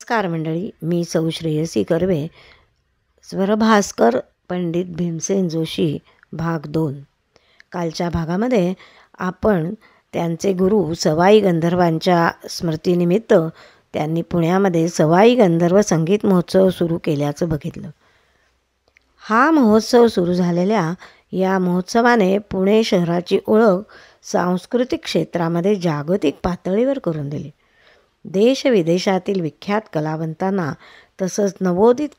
नमस्कार मंडळी, मी सौ श्रेयसी कर्वे. स्वरभास्कर पंडित भीमसेन जोशी भाग 2. कालच्या भागामध्ये आपण त्यांचे गुरु सवाई गंधर्वांच्या स्मृतीनिमित्त त्यांनी पुण्यामध्ये सवाई गंधर्व संगीत महोत्सव सुरू केल्याचं बघितलं. हा महोत्सव सुरू झालेल्या या महोत्सवाने पुणे शहराची ओळख सांस्कृतिक क्षेत्रामध्ये जागतिक पातळीवर करून दिली. देशविदेशातील विख्यात कलावंतांना तसंच नवोदित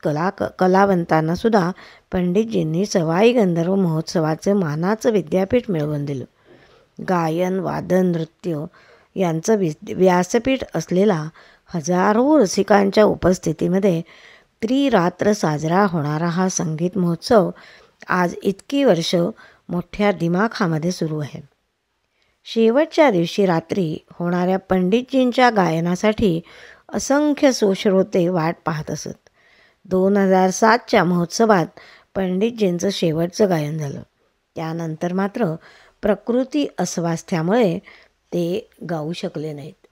कलावंतांनासुद्धा पंडितजींनी सवाई गंधर्व महोत्सवाचे मानाचं विद्यापीठ मिळवून दिलं. गायन, वादन, नृत्य यांचं व्यासपीठ असलेला हजारो रसिकांच्या उपस्थितीमध्ये त्रिरात्र साजरा होणारा हा संगीत महोत्सव आज इतकी वर्ष मोठ्या दिमाखामध्ये सुरू आहे. शेवटच्या दिवशी रात्री होणाऱ्या पंडितजींच्या गायनासाठी असंख्य सुश्रोते वाट पाहत असत. 2007च्या महोत्सवात पंडितजींचं शेवटचं गायन झालं. त्यानंतर मात्र प्रकृती अस्वास्थ्यामुळे ते गाऊ शकले नाहीत.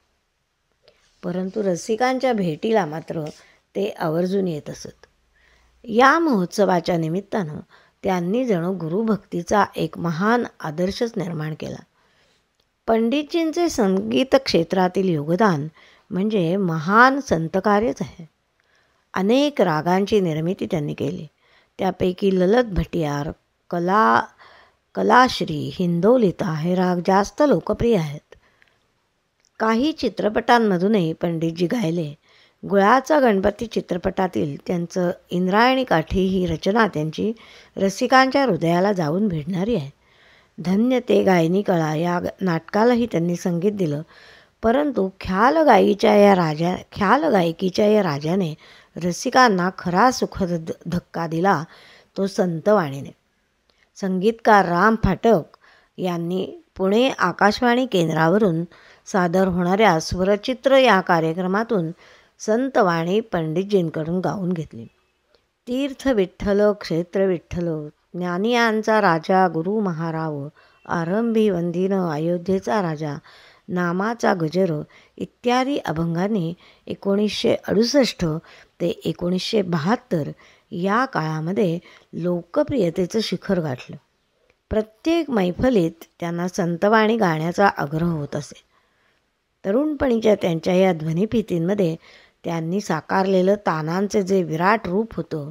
परंतु रसिकांच्या भेटीला मात्र ते आवर्जून येत असत. या महोत्सवाच्या निमित्तानं त्यांनी जणू गुरुभक्तीचा एक महान आदर्शच निर्माण केला. पंडितजींचे संगीत क्षेत्रातील योगदान म्हणजे महान संतकार्यच आहे. अनेक रागांची निर्मिती त्यांनी केली. त्यापैकी ललत भटियार, कलाश्री, हिंदोलिता हे राग जास्त लोकप्रिय आहेत. काही चित्रपटांमधूनही पंडितजी गायले. गुळाचा गणपती चित्रपटातील त्यांचं इंद्रायणी काठी ही रचना त्यांची रसिकांच्या हृदयाला जाऊन भिडणारी आहे. धन्य ते गायनी कळा या नाटकालाही त्यांनी संगीत दिलं. परंतु ख्याल गायकीच्या या राजाने रसिकांना खरा सुखद धक्का दिला तो संतवाणीने. संगीतकार राम फाटक यांनी पुणे आकाशवाणी केंद्रावरून सादर होणाऱ्या स्वरचित्र या कार्यक्रमातून संतवाणी पंडितजींकडून गाऊन घेतली. तीर्थ विठ्ठल, क्षेत्र विठ्ठल, ज्ञानियांचा राजा गुरु महाराव, आरंभी वंदिन अयोध्येचा राजा, नामाचा गजर इत्यादी अभंगांनी 1968 ते 1972 या काळामध्ये लोकप्रियतेचं शिखर गाठलं. प्रत्येक मैफलीत त्यांना संतवाणी गाण्याचा आग्रह होत असे. तरुणपणीच्या त्यांच्या या ध्वनिफितींमध्ये त्यांनी साकारलेलं तानांचे जे विराट रूप होतं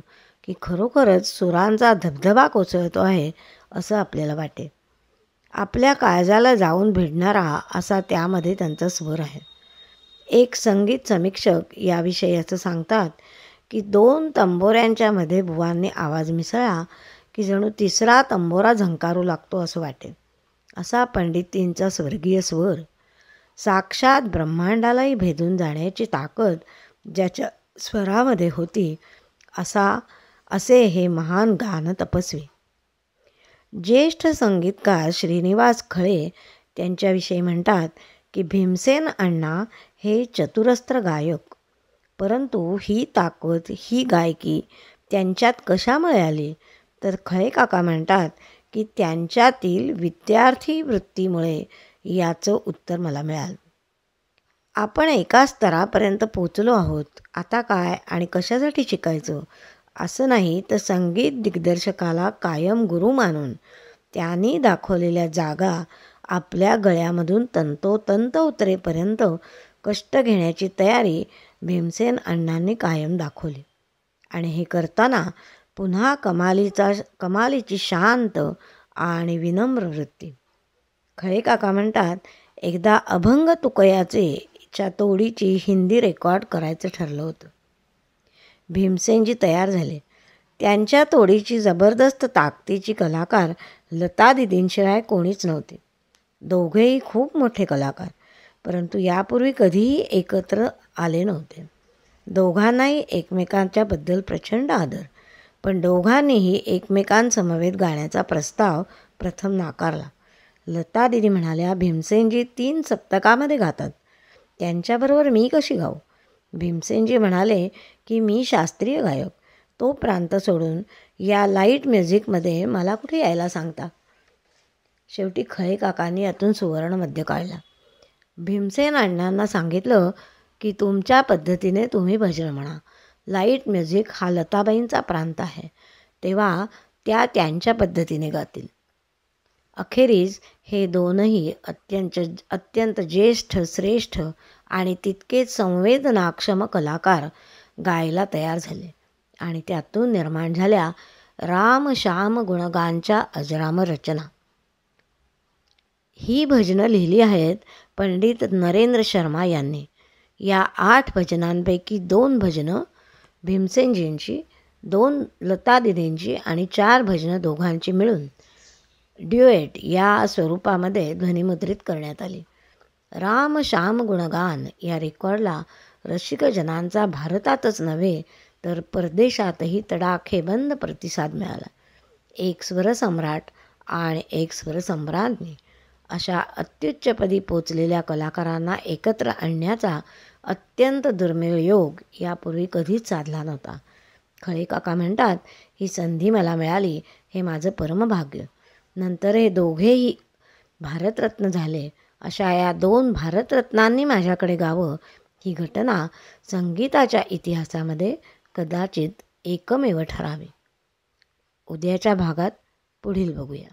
की खरोखरच सुरांचा धबधबा कोसळतो आहे असं आपल्याला वाटे. आपल्या काळजाला जाऊन भिडणारा असा त्यामध्ये त्यांचा स्वर आहे. एक संगीत समीक्षक याविषयी असं सांगतात की 2 तंबोऱ्यांच्या मध्ये बुवांनी आवाज मिसळला की जणू तिसरा तंबोरा झंकारू लागतो असं वाटे. असा पंडितींचा स्वर्गीय स्वर. साक्षात ब्रह्मांडालाही भेदून जाण्याची ताकद ज्याच्या स्वरामध्ये होती असे हे महान गान तपस्वी. ज्येष्ठ संगीतकार श्रीनिवास खळे त्यांच्याविषयी म्हणतात की भीमसेन अण्णा हे चतुरस्त्र गायक. परंतु ही ताकद, ही गायकी त्यांच्यात कशामुळे आली तर खळे काका म्हणतात की त्यांच्यातील विद्यार्थी वृत्तीमुळे याचं उत्तर मला मिळालं. आपण एका स्तरापर्यंत पोचलो आहोत. आता काय आणि कशासाठी शिकायचं असं नाही तर संगीत दिग्दर्शकाला कायम गुरु मानून त्यांनी दाखवलेल्या जागा आपल्या गळ्यामधून तंतोतंत उतरेपर्यंत कष्ट घेण्याची तयारी भीमसेन अण्णांनी कायम दाखवली. आणि हे करताना पुन्हा कमालीची शांत आणि विनम्र वृत्ती. खळे काका म्हणतात एकदा अभंग तुकयाच्या तोडीची हिंदी रेकॉर्ड करायचं ठरलं होतं. भीमसेनजी तयार झाले. त्यांच्या तोडीची जबरदस्त ताकदीची कलाकार लता दिदींशिवाय कोणीच नव्हते. दोघेही खूप मोठे कलाकार, परंतु यापूर्वी कधीही एकत्र आले नव्हते. दोघांनाही एकमेकांच्याबद्दल प्रचंड आदर, पण दोघांनीही एकमेकांसमवेत गाण्याचा प्रस्ताव प्रथम नाकारला. लता दिदी म्हणाल्या भीमसेनजी 3 सप्तकामध्ये गातात, त्यांच्याबरोबर मी कशी गाऊ. भीमसेनजी म्हणाले की मी शास्त्रीय गायक, तो प्रांत सोडून या लाईट म्युझिकमध्ये मला कुठे यायला सांगता. शेवटी खळे काकांनी यातून सुवर्ण मध्य काढला. भीमसेन अण्णांना सांगितलं की तुमच्या पद्धतीने तुम्ही भजन म्हणा. लाईट म्युझिक हा लताबाईंचा प्रांत आहे, तेव्हा त्या त्यांच्या पद्धतीने गातील. अखेरीस हे दोनही अत्यंत ज्येष्ठ, श्रेष्ठ आणि तितकेच संवेदनाक्षम कलाकार गायला तयार झाले आणि त्यातून निर्माण झाल्या राम श्याम गुणगानच्या अजरामर रचना. ही भजनं लिहिली आहेत पंडित नरेंद्र शर्मा यांनी. या 8 भजनांपैकी 2 भजनं भीमसेनजींची, 2 लता दिदींची आणि 4 भजनं दोघांची मिळून ड्युएट या स्वरूपामध्ये ध्वनिमुद्रित करण्यात आली. राम श्याम गुणगान या रेकॉर्डला रसिकजनांचा भारतातच नव्हे तर परदेशातही तडाखेबंद प्रतिसाद मिळाला. एक स्वरसम्राट आणि एक स्वरसम्राज्ञी अशा अत्युच्चपदी पोचलेल्या कलाकारांना एकत्र आणण्याचा अत्यंत दुर्मिळ योग यापूर्वी कधीच साधला नव्हता. खळेकाका म्हणतात, ही संधी मला मिळाली हे माझं परमभाग्य. नंतर हे दोघेही भारतरत्न झाले. अशा या 2 भारतरत्नांनी माझ्याकडे गावं ही घटना संगीताच्या इतिहासामध्ये कदाचित एकमेव ठरावी. उद्याच्या भागात पुढील बघूया.